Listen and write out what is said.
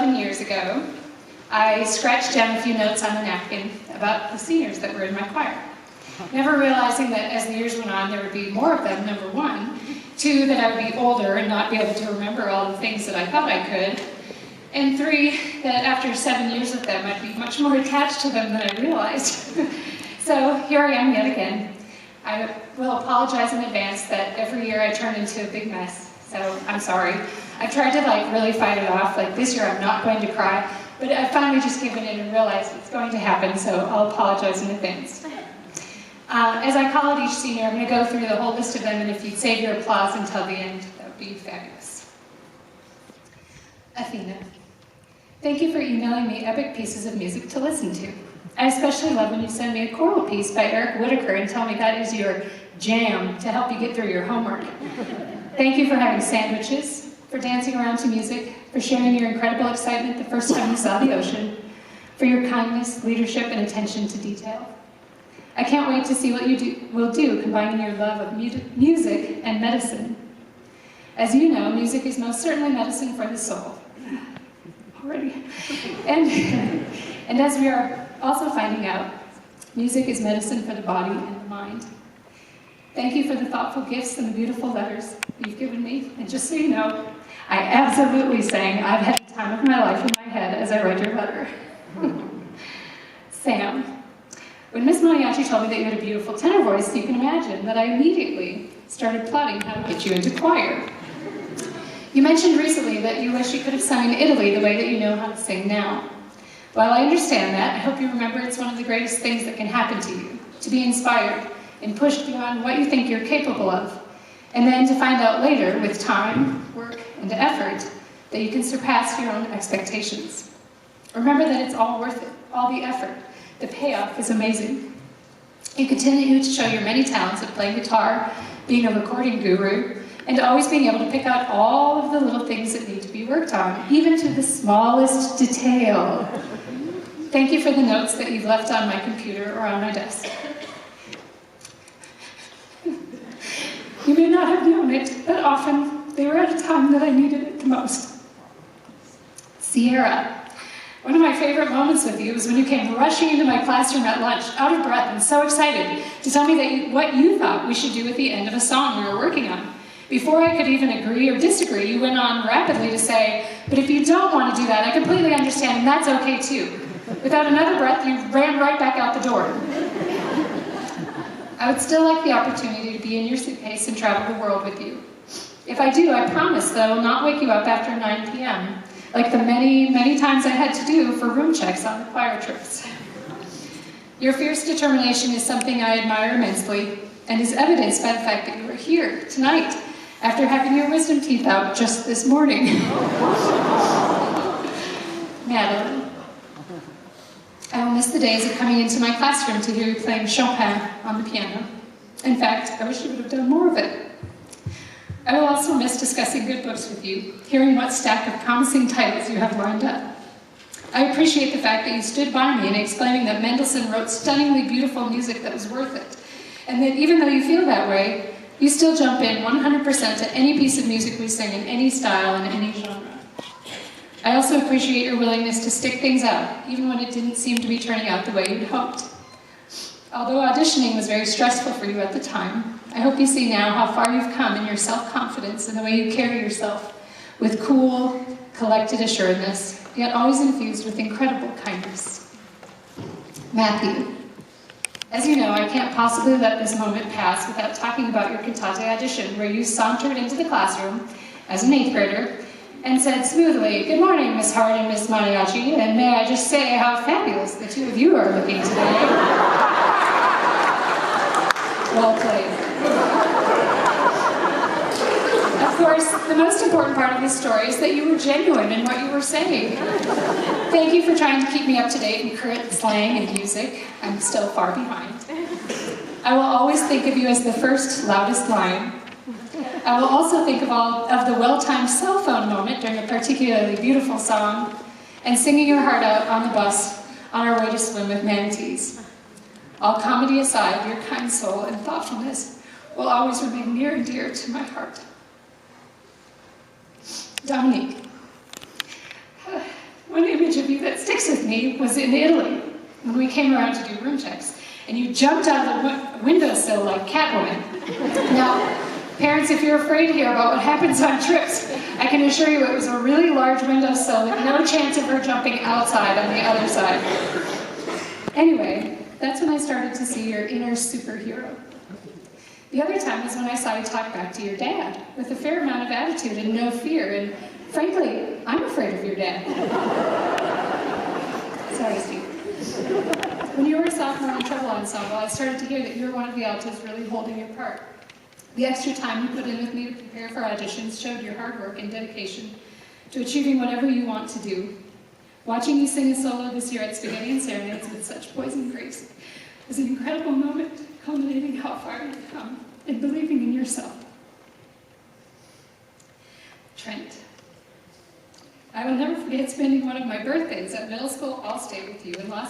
11 years ago, I scratched down a few notes on a napkin about the seniors that were in my choir. Never realizing that as the years went on, there would be more of them, number one. Two, that I would be older and not be able to remember all the things that I thought I could. And three, that after 7 years with them, I'd be much more attached to them than I realized. So here I am yet again. I will apologize in advance that every year I turn into a big mess, so I'm sorry. I've tried to really fight it off, like this year I'm not going to cry, but I've finally just given in and realized it's going to happen, so I'll apologize in advance. As I call out each senior, I'm going to go through the whole list of them, and if you'd save your applause until the end, that would be fabulous. Athena. Thank you for emailing me epic pieces of music to listen to. I especially love when you send me a choral piece by Eric Whitaker and tell me that is your jam to help you get through your homework. Thank you for having sandwiches, for dancing around to music, for sharing your incredible excitement the first time you saw the ocean, for your kindness, leadership, and attention to detail. I can't wait to see what you will do combining your love of music and medicine. As you know, music is most certainly medicine for the soul. Already. And as we are also finding out, music is medicine for the body and the mind. Thank you for the thoughtful gifts and the beautiful letters you've given me. And just so you know, I absolutely sang "I've Had the Time of My Life" in my head as I read your letter. Sam. When Miss Mariachi told me that you had a beautiful tenor voice, you can imagine that I immediately started plotting how to get you into choir. You mentioned recently that you wish you could have sung in Italy the way that you know how to sing now. While I understand that, I hope you remember it's one of the greatest things that can happen to you, to be inspired and pushed beyond what you think you're capable of, and then to find out later, with time, work, and effort, that you can surpass your own expectations. Remember that it's all worth it, all the effort. The payoff is amazing. You continue to show your many talents of playing guitar, being a recording guru, and always being able to pick out all of the little things that need to be worked on, even to the smallest detail. Thank you for the notes that you've left on my computer or on my desk. You may not have known it, but often they were at a time that I needed it the most. Sierra. One of my favorite moments with you was when you came rushing into my classroom at lunch, out of breath and so excited, to tell me that what you thought we should do at the end of a song we were working on. Before I could even agree or disagree, you went on rapidly to say, "But if you don't want to do that, I completely understand, and that's okay too." Without another breath, you ran right back out the door. I would still like the opportunity to be in your suitcase and travel the world with you. If I do, I promise that I will not wake you up after 9 p.m., like the many, many times I had to do for room checks on the choir trips. Your fierce determination is something I admire immensely, and is evidenced by the fact that you are here tonight, after having your wisdom teeth out just this morning. Madeline. I will miss the days of coming into my classroom to hear you playing Chopin on the piano. In fact, I wish you would have done more of it. I will also miss discussing good books with you, hearing what stack of promising titles you have lined up. I appreciate the fact that you stood by me in explaining that Mendelssohn wrote stunningly beautiful music that was worth it, and that even though you feel that way, you still jump in 100% to any piece of music we sing in any style and any genre. I also appreciate your willingness to stick things out, even when it didn't seem to be turning out the way you'd hoped. Although auditioning was very stressful for you at the time, I hope you see now how far you've come in your self-confidence and the way you carry yourself with cool, collected assuredness, yet always infused with incredible kindness. Matthew. As you know, I can't possibly let this moment pass without talking about your cantate audition, where you sauntered into the classroom as an 8th grader and said smoothly, "Good morning, Miss Hart and Miss Mariachi, and may I just say how fabulous the two of you are looking today." Well played. Of course, the most important part of this story is that you were genuine in what you were saying. Thank you for trying to keep me up to date in current slang and music. I'm still far behind. I will always think of you as the first, loudest line. I will also think of all of the well-timed cell phone moment during a particularly beautiful song, and singing your heart out on the bus on our way to swim with manatees. All comedy aside, your kind soul and thoughtfulness will always remain near and dear to my heart. Dominique. you that sticks with me was in Italy, when we came around to do room checks, and you jumped out of the windowsill like Catwoman. Now, parents, if you're afraid to hear about what happens on trips, I can assure you it was a really large windowsill with no chance of her jumping outside on the other side. Anyway, that's when I started to see your inner superhero. The other time was when I saw you talk back to your dad, with a fair amount of attitude and no fear, and frankly, I'm afraid of your dad. Sorry, Steve. When you were a sophomore in treble ensemble, I started to hear that you were one of the altos really holding your part. The extra time you put in with me to prepare for auditions showed your hard work and dedication to achieving whatever you want to do. Watching you sing a solo this year at Spaghetti and Serenades with such poise and grace was an incredible moment, culminating how far you've come and believing in yourself. Trent, I will never forget spending one of my birthdays at middle school All-State with you in Los